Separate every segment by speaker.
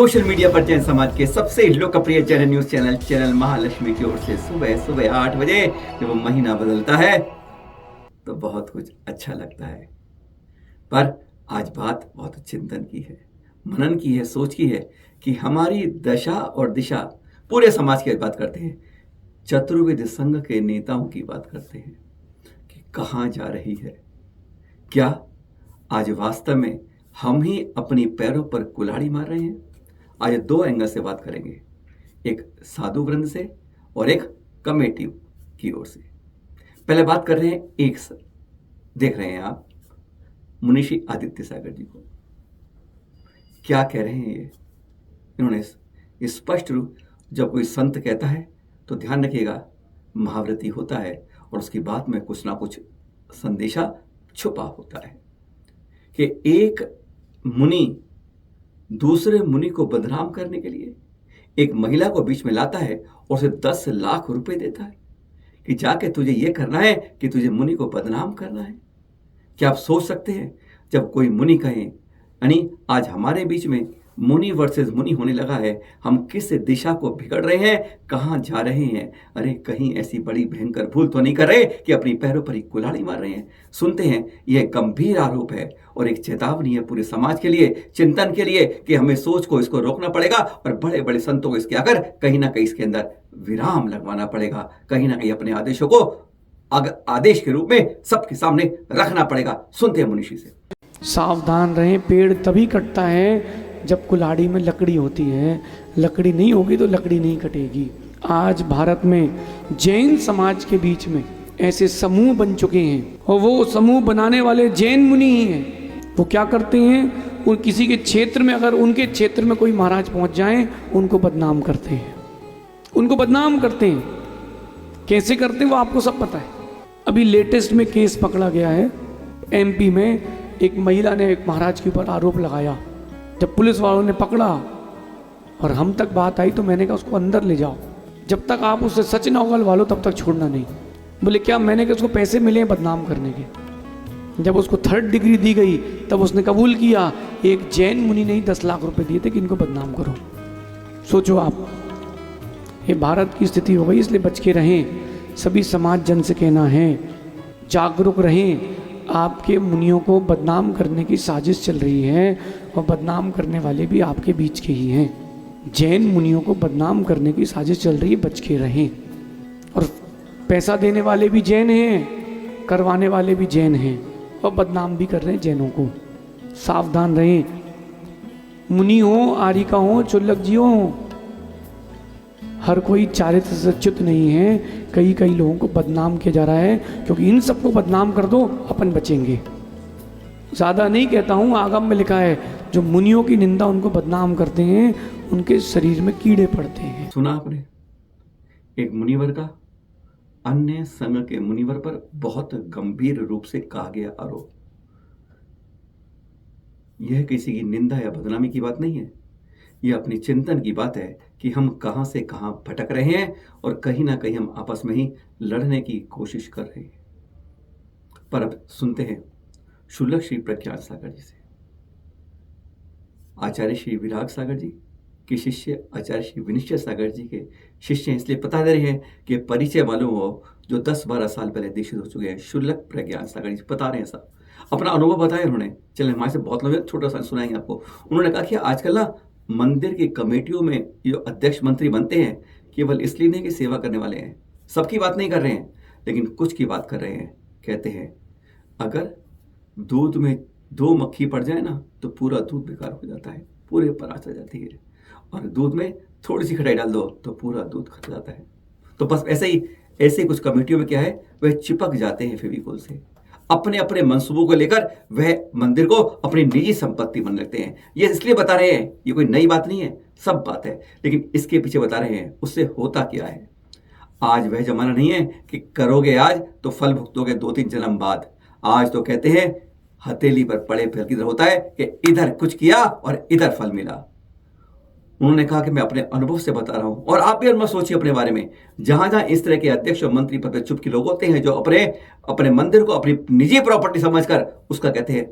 Speaker 1: Social media पर जैन समाज के सबसे लोकप्रिय चैनल न्यूज चैनल महालक्ष्मी की ओर से सुबह 8 बजे जब महीना बदलता है तो बहुत कुछ अच्छा लगता है। पर आज बात बहुत चिंतन की है, मनन की है, सोच की है कि हमारी दशा और दिशा पूरे समाज की बात करते हैं, चतुर्वेद संघ के नेताओं की बात करते हैं कि कहाँ जा रही है। क्या आज वास्तव में हम ही अपनी पैरों पर कुल्हाड़ी मार रहे हैं? आज दो एंगल से बात करेंगे, एक साधु वृंद से और एक कमेटी की ओर से। पहले बात कर रहे हैं देख रहे हैं आप मुनीषी आदित्य सागर जी को। क्या कह रहे हैं ये? इन्होंने स्पष्ट रूप, जब कोई संत कहता है तो ध्यान रखिएगा महाव्रती होता है और उसकी बात में कुछ ना कुछ संदेशा छुपा होता है कि एक मुनि दूसरे मुनि को बदनाम करने के लिए एक महिला को बीच में लाता है और उसे 10 लाख रुपए देता है कि जाके तुझे ये करना है कि तुझे मुनि को बदनाम करना है। क्या आप सोच सकते हैं जब कोई मुनि कहे, यानी आज हमारे बीच में मुनि वर्सेस मुनि होने लगा है, हम किस दिशा को बिगड़ रहे हैं, कहाँ जा रहे हैं? अरे कहीं ऐसी बड़ी भयंकर भूल तो नहीं कर रहे कि अपनी पैरों पर ही कुल्हाड़ी मार रहे हैं? सुनते हैं यह गंभीर आरोप है और एक चेतावनी है पूरे समाज के लिए, चिंतन के लिए कि हमें सोच को इसको रोकना पड़ेगा और बड़े बड़े संतों को इसके आकर कहीं ना कहीं इसके अंदर विराम लगवाना पड़ेगा, कहीं ना कहीं अपने आदेशों को आदेश के रूप में सबके सामने रखना पड़ेगा। सुनते हैं मुनीषी से।
Speaker 2: सावधान रहें, पेड़ तभी कटता है जब कुल्हाड़ी में लकड़ी होती है, लकड़ी नहीं होगी तो लकड़ी नहीं कटेगी। आज भारत में जैन समाज के बीच में ऐसे समूह बन चुके हैं और वो समूह बनाने वाले जैन मुनि ही हैं। वो क्या करते हैं, वो किसी के क्षेत्र में, अगर उनके क्षेत्र में कोई महाराज पहुंच जाए उनको बदनाम करते हैं, उनको बदनाम करते हैं। कैसे करते हैं वो आपको सब पता है। अभी लेटेस्ट में केस पकड़ा गया है एमपी में, एक महिला ने एक महाराज के ऊपर आरोप लगाया। जब पुलिस वालों ने पकड़ा और हम तक बात आई तो मैंने कहा उसको अंदर ले जाओ, जब तक आप उससे सच ना उगलवा लो तब तक छोड़ना नहीं। बोले क्या? मैंने कहा उसको पैसे मिले बदनाम करने के। जब उसको 3rd डिग्री दी गई तब उसने कबूल किया, एक जैन मुनि ने ही 10 लाख रुपए दिए थे कि इनको बदनाम करो। सोचो आप, ये भारत की स्थिति हो गई। इसलिए बच के रहें। सभी समाज जन से कहना है, जागरूक रहें। आपके मुनियों को बदनाम करने की साजिश चल रही है और बदनाम करने वाले भी आपके बीच के ही हैं। जैन मुनियों को बदनाम करने की साजिश चल रही है, बच के रहें। और पैसा देने वाले भी जैन हैं, करवाने वाले भी जैन हैं और बदनाम भी कर रहे हैं जैनों को। सावधान रहें। मुनि हो, आर्यिका हो, चुल्लक जी हो, हर कोई चारित्र से च्युत नहीं है। कई लोगों को बदनाम किया जा रहा है, क्योंकि इन सबको बदनाम कर दो अपन बचेंगे। ज़्यादा नहीं कहता हूँ, आगम में लिखा है जो मुनियों की निंदा उनको बदनाम करते हैं उनके शरीर में कीड़े पड़ते हैं।
Speaker 1: सुना आपने एक मुनिवर का अन्य संघ के मुनिवर पर बहुत गंभीर रूप से कहा गया आरोप। यह किसी की निंदा या बदनामी की बात नहीं है, यह अपनी चिंतन की बात है कि हम कहां से कहां भटक रहे हैं और कहीं ना कहीं हम आपस में ही लड़ने की कोशिश कर रहे हैं। पर अब सुनते हैं शुल्लक श्री प्रज्ञान सागर जी से। आचार्य श्री विराग सागर जी के शिष्य आचार्य श्री विनिश्चय सागर जी के शिष्य, इसलिए बता दे रहे हैं कि परिचय मालूम हो जो 10-12 साल पहले दीक्षित हो चुके हैं। शुल्लक प्रज्ञान सागर जी बता रहे हैं, सब अपना अनुभव बताया उन्होंने। चले हमारे से बहुत लोग छोटा सा सुनाएंगे आपको। उन्होंने कहा कि आजकल ना मंदिर की कमेटियों में जो अध्यक्ष मंत्री बनते हैं केवल इसलिए नहीं कि सेवा करने वाले हैं, सबकी बात नहीं कर रहे हैं, लेकिन कुछ की बात कर रहे हैं। कहते हैं अगर दूध में 2 मक्खी पड़ जाए ना तो पूरा दूध बेकार हो जाता है, पूरे पर आ जाती है, और दूध में थोड़ी सी खटाई डाल दो तो पूरा दूध खट जाता है। तो बस ऐसे कुछ कमेटियों में क्या है, वह चिपक जाते हैं फेविकोल से, अपने अपने मंसूबों को लेकर वह मंदिर को अपनी निजी संपत्ति मान लेते हैं। ये इसलिए बता रहे हैं, ये कोई नई बात नहीं है, सब बात है, लेकिन इसके पीछे बता रहे हैं उससे होता क्या है। आज वह जमाना नहीं है कि करोगे आज तो फल भुगतोगे 2-3 जन्म बाद। आज तो कहते हैं हथेली पर पड़े फल की तरह होता है कि इधर कुछ किया और इधर फल मिला। उन्होंने कहा कि मैं अपने अनुभव से बता रहा हूं और आप भी अनुभव सोचिए अपने बारे में। जहां जहां इस तरह के अध्यक्ष और मंत्री पद पर चुपके लोग होते हैं जो अपने मंदिर को अपनी निजी प्रॉपर्टी समझकर उसका कहते हैं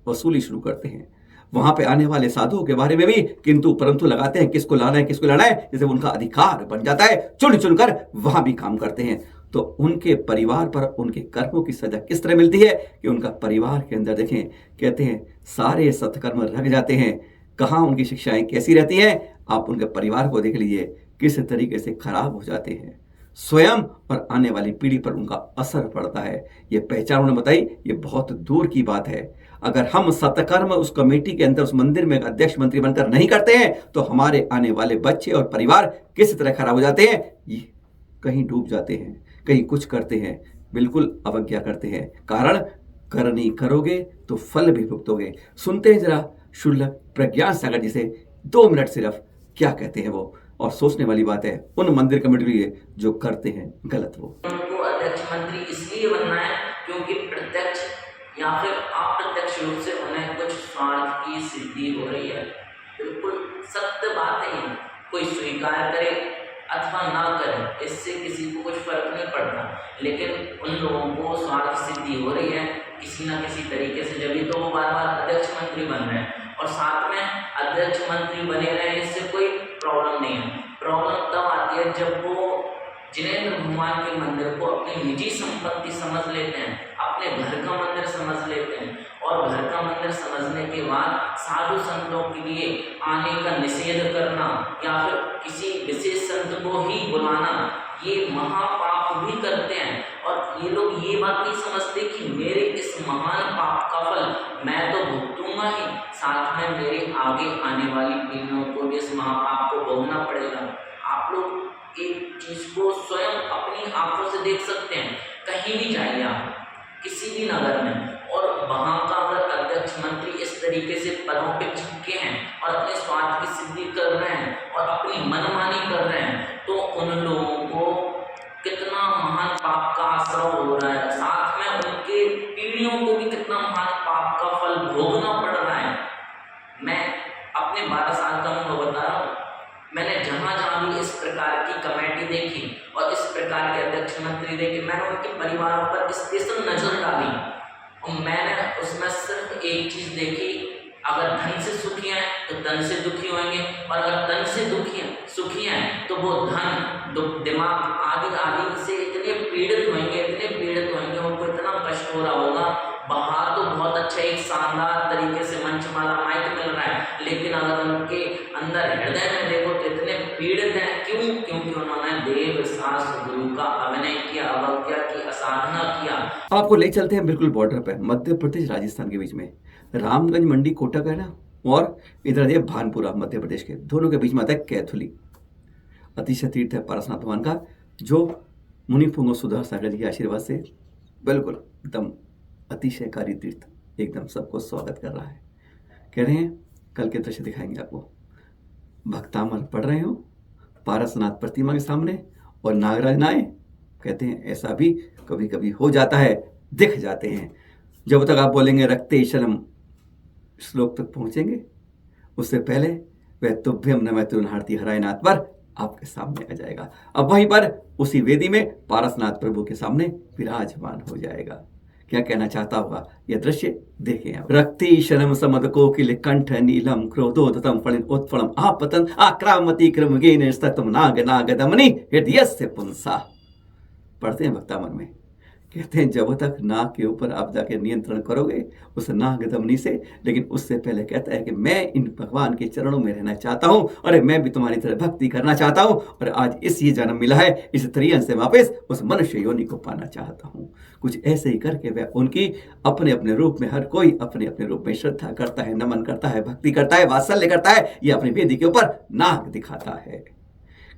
Speaker 1: वसूली शुरू करते हैं, वहां पे आने वाले साधुओं के बारे में भी किंतु परंतु लगाते हैं, किसको लाना है किसको लाना है, जैसे उनका अधिकार बन जाता है, चुन चुनकर वहां भी काम करते हैं। तो उनके परिवार पर उनके कर्मों की सजा किस तरह मिलती है कि उनका परिवार के अंदर देखें, कहते हैं सारे सत्कर्म रख जाते हैं। कहाँ उनकी शिक्षाएं कैसी रहती हैं, आप उनके परिवार को देख लीजिए किस तरीके से खराब हो जाते हैं, स्वयं और आने वाली पीढ़ी पर उनका असर पड़ता है। ये पहचान उन्होंने बताई, ये बहुत दूर की बात है। अगर हम सत्कर्म उस कमेटी के अंदर उस मंदिर में अध्यक्ष मंत्री बनकर नहीं करते हैं तो हमारे आने वाले बच्चे और परिवार किस तरह खराब हो जाते हैं, ये कहीं डूब जाते हैं, कहीं कुछ करते हैं, बिल्कुल अवज्ञा करते हैं। कारण करनी करोगे तो फल भी भुगतोगे। सुनते हैं जरा शुल्लक प्रज्ञान सागर जी से 2 मिनट सिर्फ, क्या कहते हैं वो। और सोचने वाली बात है उन मंदिर कमेटी के लिए जो करते हैं गलत। वो
Speaker 3: उनको अध्यक्ष मंत्री इसलिए बनना है क्योंकि प्रत्यक्ष या फिर अप्रत्यक्ष रूप से उन्हें कुछ स्वार्थ की सिद्धि हो रही है। बिल्कुल सत्य बात है ये, कोई स्वीकार करे अथवा ना करे इससे किसी को कुछ फर्क नहीं पड़ता, लेकिन उन लोगों को स्वार्थ सिद्धि हो रही है किसी ना किसी तरीके से, जब तो वो बार बार अध्यक्ष मंत्री बन रहे हैं। और साथ में अध्यक्ष मंत्री बने रहे इससे कोई प्रॉब्लम नहीं है। प्रॉब्लम तब आती है जब वो जिनेंद्र भगवान के मंदिर को अपनी निजी संपत्ति समझ लेते हैं, अपने घर का मंदिर समझ लेते हैं, और घर का मंदिर समझने के बाद साधु संतों के लिए आने का निषेध करना या फिर किसी विशेष संत को ही बुलाना, ये महापाप भी करते हैं। और ये लोग ये बात नहीं समझते कि मेरे इस महान पाप का फल मैं तो भुगतूंगा ही, साथ में मेरे आगे आने वाली पीढ़ियों को भी इस महापाप को भोगना पड़ेगा। आप लोग एक चीज को स्वयं अपनी आंखों से देख सकते हैं, कहीं भी जाइए आप किसी भी नगर में, और वहां का अगर अध्यक्ष मंत्री इस तरीके से पदों पे चिपके हैं और अपने स्वार्थ की सिद्धि कर रहे हैं और अपनी मनमानी कर रहे हैं, तो उन लोगों को कितना महान पाप का आश्रय हो रहा है, साथ में उनके पीढ़ियों को भी कितना महान पाप का फल भोगना पड़ रहा है। मैं अपने 12 साल का अनुभव बता रहा हूँ। मैंने जहाँ जहाँ भी इस प्रकार की कमेटी देखी और इस प्रकार के अध्यक्ष मंत्री देखे, मैंने उनके परिवारों पर स्पेशल नजर डाली और मैंने उसमें सिर्फ एक चीज देखी, अगर धन से सुखी हैं तो धन से दुखी होंगे, और अगर धन से सुखी हैं तो वो धन दिमाग आदि आदि से इतने पीड़ित होंगे, उनको इतना कष्ट हो रहा होगा। बाहर तो बहुत अच्छा एक शानदार तरीके से मंचमाला माइक मिल रहा है, लेकिन अगर उनके अंदर हृदय में देखो तो इतने पीड़ित हैं। क्यों? क्योंकि उन्होंने देव शास्त्र गुरु का अभिनय किया, अवज्ञा की, असाधना किया।
Speaker 1: आपको ले चलते हैं बिल्कुल बॉर्डर पे, मध्य प्रदेश राजस्थान के बीच में रामगंज मंडी कोटक है ना, और इधर ये भानपुरा मध्य प्रदेश के, दोनों के बीच में आता है कैथुली। अतिशय तीर्थ है पारसनाथ भगवान का, जो मुनि पुंगव सुधार सागर जी के आशीर्वाद से बिल्कुल एकदम अतिशयकारी तीर्थ एकदम सबको स्वागत कर रहा है। कह रहे हैं कल के दृश्य दिखाएंगे आपको, भक्तामर पढ़ रहे हो पारसनाथ प्रतिमा के सामने और नागराज नाए, कहते हैं ऐसा भी कभी कभी हो जाता है, दिख जाते हैं। जब तक आप बोलेंगे रक्ते शरम श्लोक तक पहुंचेंगे, उससे पहले वह तुभ्यम नमः तुनहार्ति हरायनाथ पर आपके सामने आ जाएगा। अब वहीं पर उसी वेदी में पारसनाथ प्रभु के सामने विराजमान हो जाएगा। क्या कहना चाहता होगा यह दृश्य देखें आप। रक्ति शरम समद कोकिल कंठ नीलम क्रोधोदतम फलिन उत्फलम आपतन आक्रामति क्रमगेन स्ततम नाग नाग दमनी हृदयस्य पुंसा। पढ़ते हैं भक्तामन में, कहते हैं जब तक नाग के ऊपर आप जाके नियंत्रण करोगे उस नाग दमनी से, लेकिन उससे पहले कहता है कि मैं इन भगवान के चरणों में रहना चाहता हूँ, और मैं भी तुम्हारी तरह भक्ति करना चाहता हूँ, और आज इस ये जन्म मिला है, इस त्रियन से वापस उस मनुष्य योनि को पाना चाहता हूँ। कुछ ऐसे ही करके वह उनकी अपने अपने रूप में, हर कोई अपने अपने रूप में श्रद्धा करता है, नमन करता है, भक्ति करता है, वात्सल्य करता है, ये अपनी वेदी के ऊपर नाग दिखाता है।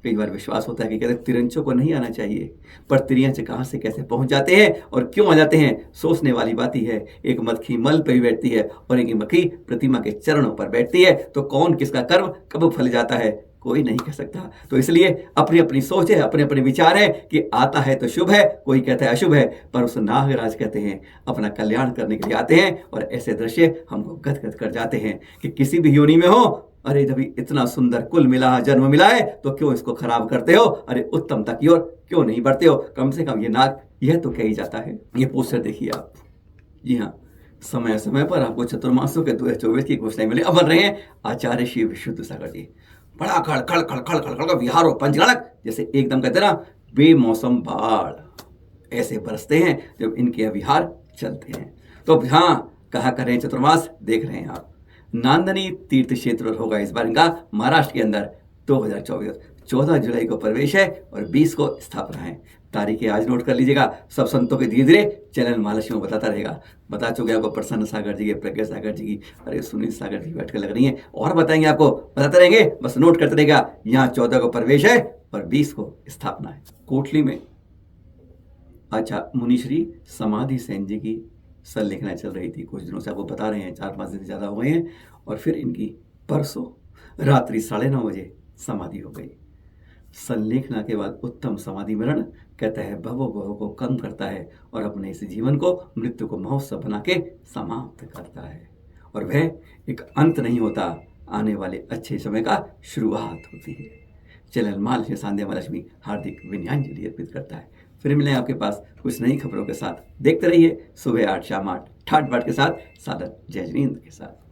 Speaker 1: कई बार विश्वास होता है कि कहते तिरंचों को नहीं आना चाहिए, पर तिरंच कहाँ से कैसे पहुंच जाते हैं और क्यों आ जाते हैं, सोचने वाली बात ही है। एक मक्खी मल पे भी बैठती है और एक मक्खी प्रतिमा के चरणों पर बैठती है, तो कौन किसका कर्म कब फल जाता है कोई नहीं कह सकता। तो इसलिए अपनी अपनी सोच है, अपने अपने विचार है कि आता है तो शुभ है, कोई कहता है अशुभ है, पर उस नागराज कहते हैं अपना कल्याण करने के लिए आते हैं। और ऐसे दृश्य हमको गदगद कर जाते हैं कि किसी भी योनि में हो, अरे जब इतना सुंदर कुल मिला, जन्म मिला है, तो क्यों इसको खराब करते हो, अरे उत्तमता की ओर क्यों नहीं बढ़ते हो। कम से कम ये नाग यह तो कह ही जाता है। ये पोस्टर देखिए आप, जी हाँ, समय समय पर आपको चतुर्मासों के 2024 की घोषणाएं मिली। अब बन रहे हैं आचार्य श्री विशुद्ध सागर जी। बड़ा खड़ खड़ खड़ खड़ खड़ खड़ विहार और पंचगणक जैसे एकदम कहते ना बेमौसम बाढ़ ऐसे बरसते हैं जब इनके विहार चलते हैं। तो हाँ, कहा कर रहे हैं चतुर्मास देख रहे हैं आप। नांदनी तीर्थ क्षेत्र होगा इस बार इनका महाराष्ट्र के अंदर 2024। 14 जुलाई को प्रवेश है और 20 को स्थापना है। तारीखें आज नोट कर लीजिएगा। सब संतों के धीरे धीरे चैनल महालक्ष्मी बताता रहेगा। बता चुके आपको प्रसन्न सागर जी के, प्रज्ञा सागर जी की, अरे सुनील सागर जी बैठ कर लग रही है और बताएंगे आपको, बताते रहेंगे, बस नोट करते रहेगा। यहाँ 14 को प्रवेश है और 20 को स्थापना है। कोटली में अच्छा मुनिश्री समाधि सेन जी की संलेखना चल रही थी कुछ दिनों से, आपको बता रहे हैं 4-5 दिन से ज़्यादा हो गए हैं। और फिर इनकी परसों रात्रि 9:30 बजे समाधि हो गई। संलेखना के बाद उत्तम समाधि मरण कहता है भव को कम करता है और अपने इस जीवन को मृत्यु को महोत्सव बना के समाप्त करता है। और वह एक अंत नहीं होता, आने वाले अच्छे समय का शुरुआत होती है। चैनल महालक्ष्मी सांध्या महालक्ष्मी हार्दिक विनयांजलि अर्पित करता है। फिर मिलें आपके पास कुछ नई खबरों के साथ। देखते रहिए सुबह 8 शाम 8 ठाट बाट के साथ, सादर जय जिनेंद्र के साथ।